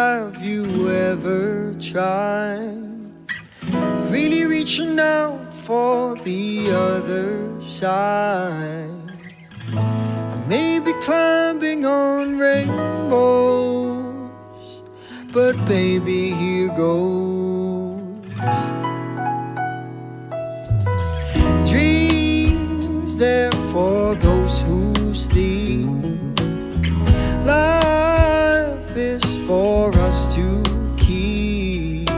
have you ever tried really reaching out for the other side? I may be climbing on rainbows, but baby, here goes. Dreams there for those who sleep. Life is for us to keep.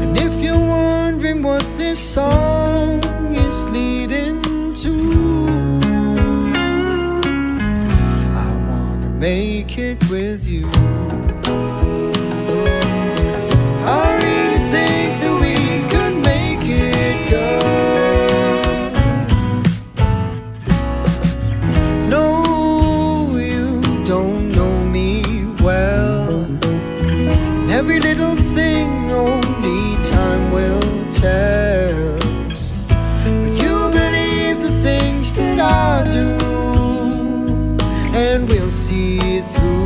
And if you're wondering what this song is leading to, I wanna make it with you. I really think that we could make it, girl. No, you don't know me well, and every little thing only time will tell. But you believe the things that I do, and we'll see it through.